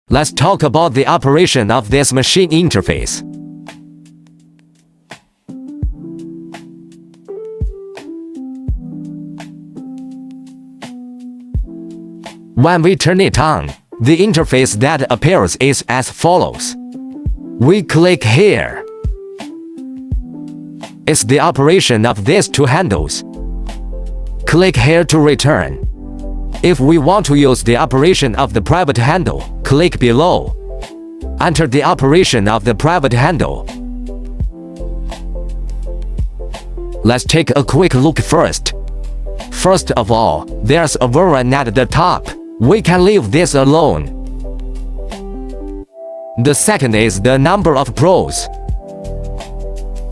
Let's talk about the operation of this machine interface. When we turn it on, the interface that appears is as follows. We click here. It's the operation of these two handles. Click here to return. If we want to use the operation of the private handle, click below. Enter the operation of the private handle. Let's take a quick look first. First of all, there's a warren at the top. We can leave this alone. The second is the number of probes.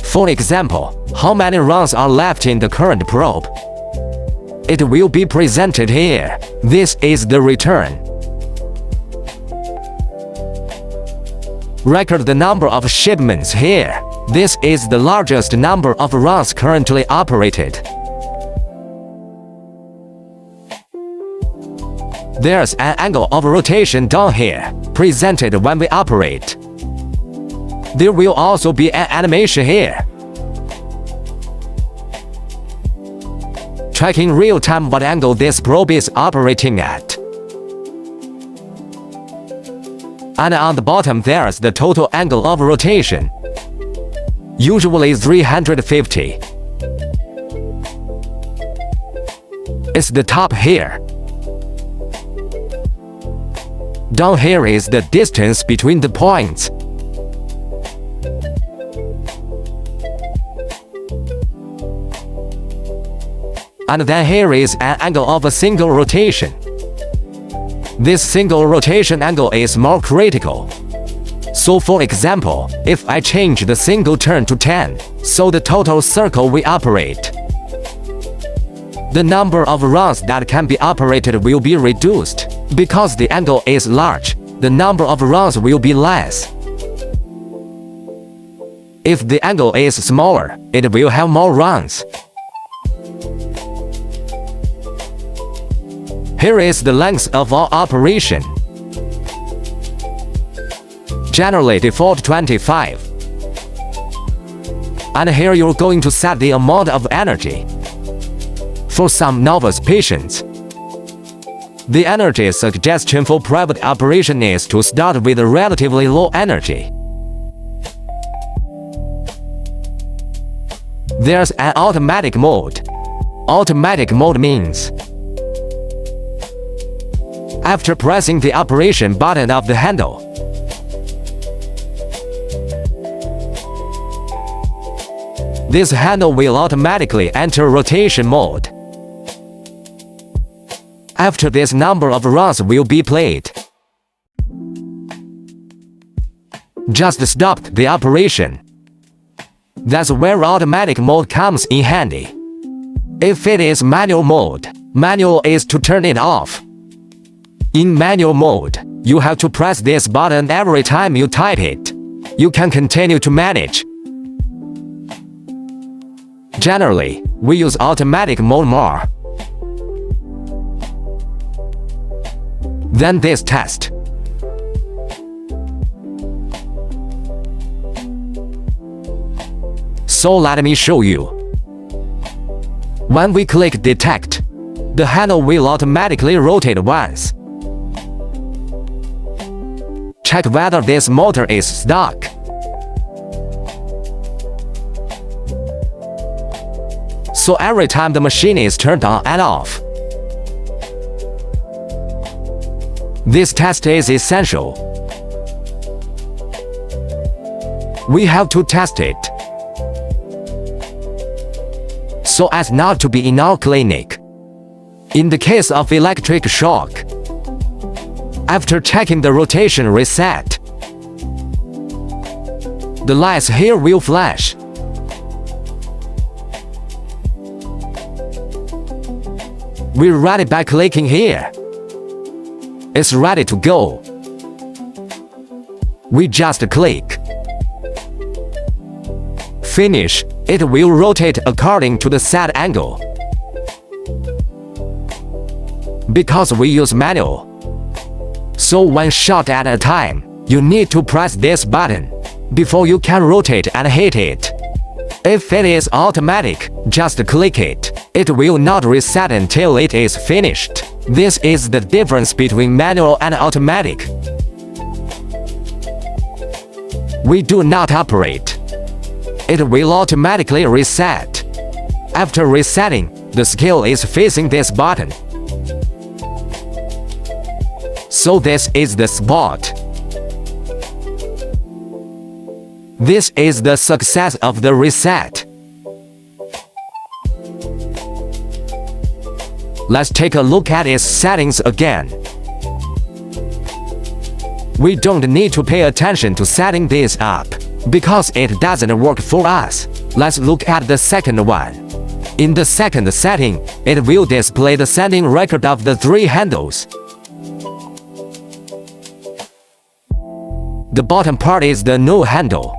For example, how many runs are left in the current probe? It will be presented here. This is the return. Record the number of shipments here. This is the largest number of runs currently operated. There's an angle of rotation down here, presented when we operate. There will also be an animation here, tracking real-time what angle this probe is operating at. And on the bottom there's the total angle of rotation, usually 350. It's the top here. Down here is the distance between the points. And then here is an angle of a single rotation. This single rotation angle is more critical. So for example, if I change the single turn to 10, so the total circle we operate, the number of runs that can be operated will be reduced. Because the angle is large, the number of runs will be less. If the angle is smaller, it will have more runs. Here is the length of our operation. Generally default 25. And here you're going to set the amount of energy. For some novice patients, the energy suggestion for private operation is to start with a relatively low energy. There's an automatic mode. Automatic mode means after pressing the operation button of the handle, this handle will automatically enter rotation mode. After this, number of runs will be played. Just stop the operation. That's where automatic mode comes in handy. If it is manual mode, manual is to turn it off. In manual mode, you have to press this button every time you type it. You can continue to manage. Generally, we use automatic mode more. Then this test. So let me show you. When we click detect, the handle will automatically rotate once. Check whether this motor is stuck. So every time the machine is turned on and off. This test is essential. We have to test it so as not to be in our clinic. In the case of electric shock, after checking the rotation reset, the lights here will flash. We're ready by clicking here. It's ready to go. We just click. Finish. It will rotate according to the set angle. Because we use manual, So one shot at a time, you need to press this button before you can rotate and hit it. If it is automatic, just click it. It will not reset until it is finished. This is the difference between manual and automatic. We do not operate. It will automatically reset. After resetting, the scale is facing this button. So this is the spot. This is the success of the reset. Let's take a look at its settings again. We don't need to pay attention to setting this up, because it doesn't work for us. Let's look at the second one. In the second setting, it will display the sending record of the 3 handles. The bottom part is the no handle.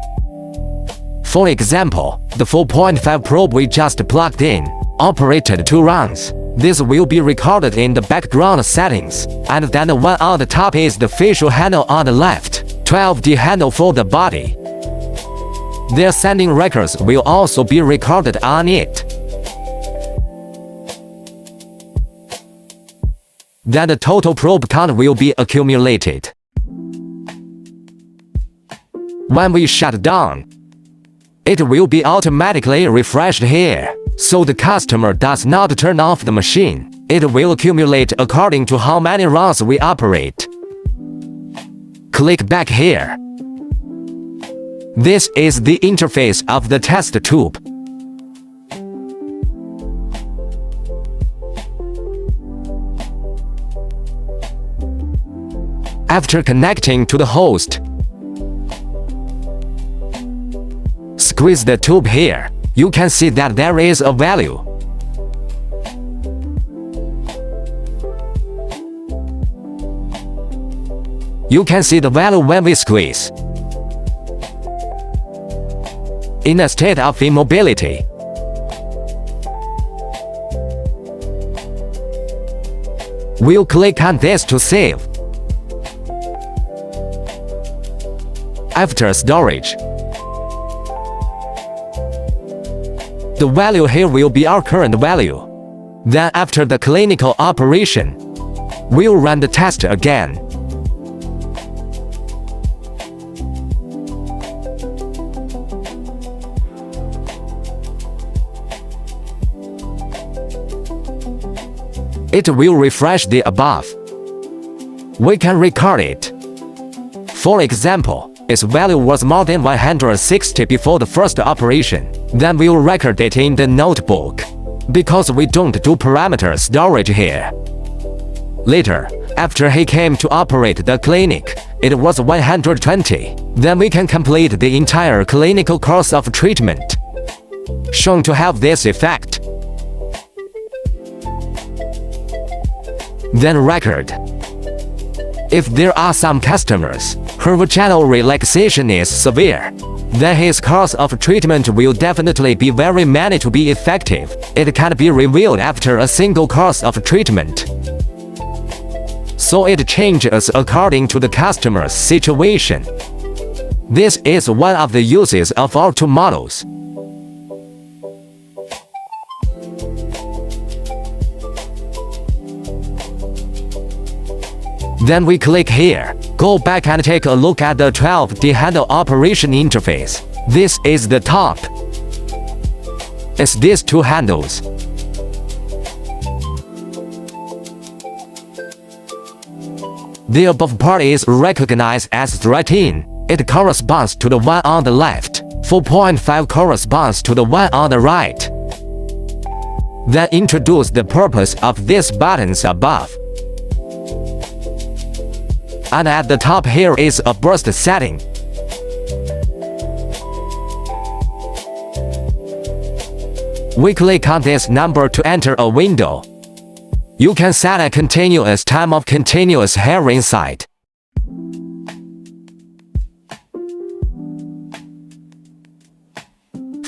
For example, the 4.5 probe we just plugged in operated 2 rounds. This will be recorded in the background settings, and then the one on the top is the facial handle on the left, 12D handle for the body. Their sending records will also be recorded on it. Then the total probe count will be accumulated. When we shut down, it will be automatically refreshed here, so the customer does not turn off the machine. It will accumulate according to how many rounds we operate. Click back here. This is the interface of the test tube. After connecting to the host, squeeze the tube here. You can see that there is a value. You can see the value when we squeeze. In a state of immobility, we'll click on this to save. After storage, the value here will be our current value. Then after the clinical operation, we'll run the test again. It will refresh the above. We can record it. For example, its value was more than 160 before the first operation. Then we'll record it in the notebook, because we don't do parameter storage here. Later, after he came to operate the clinic, it was 120. Then we can complete the entire clinical course of treatment, shown to have this effect. Then record. If there are some customers whose channel relaxation is severe, then his course of treatment will definitely be very many to be effective. It can be revealed after a single course of treatment. So it changes according to the customer's situation. This is one of the uses of our 2 models. Then we click here. Go back and take a look at the 12D handle operation interface. This is the top. It's these 2 handles. The above part is recognized as 13. It corresponds to the one on the left. 4.5 corresponds to the one on the right. Then introduce the purpose of these buttons above. And at the top here is a burst setting. We click on this number to enter a window. You can set a continuous time of continuous hair inside.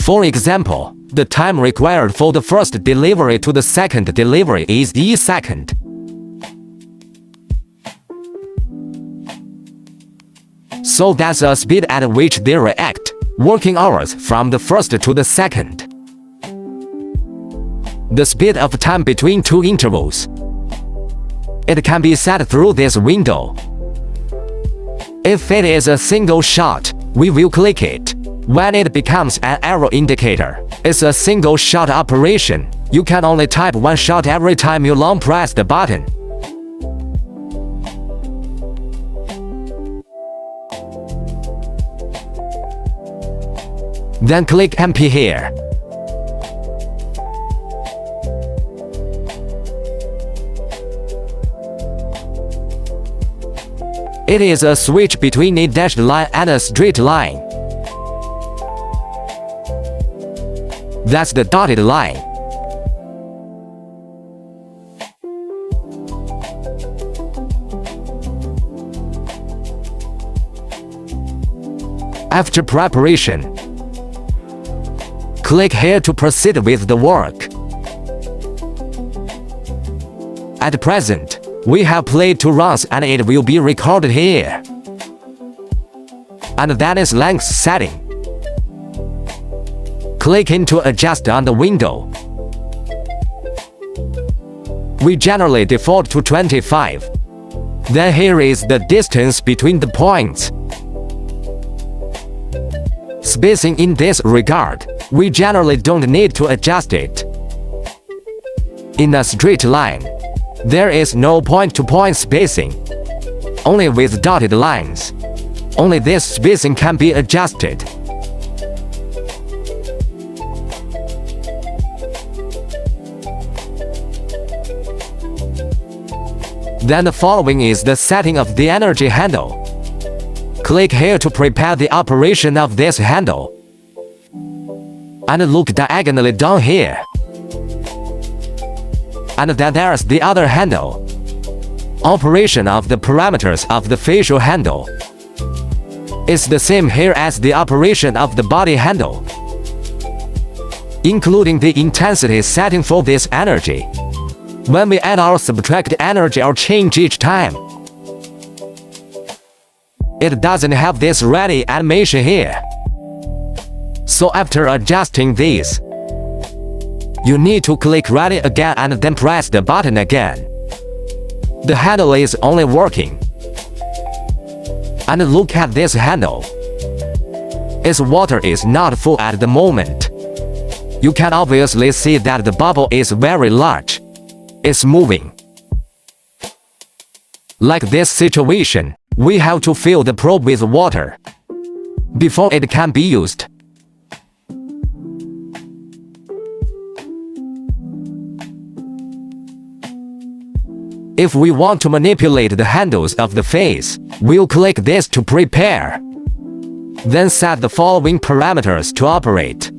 For example, the time required for the first delivery to the second delivery is E second. So that's the speed at which they react, working hours from the first to the second. The speed of time between two intervals. It can be set through this window. If it is a single shot, we will click it. When it becomes an arrow indicator, it's a single shot operation. You can only type one shot every time you long press the button. Then click MP here. It is a switch between a dashed line and a straight line. That's the dotted line. After preparation, click here to proceed with the work. At present, we have played 2 runs and it will be recorded here. And that is length setting. Click into adjust on the window. We generally default to 25. Then here is the distance between the points. Spacing in this regard, we generally don't need to adjust it. In a straight line, there is no point-to-point spacing, only with dotted lines. Only this spacing can be adjusted. Then the following is the setting of the energy handle. Click here to prepare the operation of this handle. And look diagonally down here. And then there's the other handle. Operation of the parameters of the facial handle. It's the same here as the operation of the body handle, including the intensity setting for this energy. When we add or subtract energy or change each time, it doesn't have this ready animation here. So after adjusting these, you need to click ready again and then press the button again. The handle is only working. And look at this handle. Its water is not full at the moment. You can obviously see that the bubble is very large. It's moving. Like this situation, we have to fill the probe with water before it can be used. If we want to manipulate the handles of the face, we'll click this to prepare. Then set the following parameters to operate.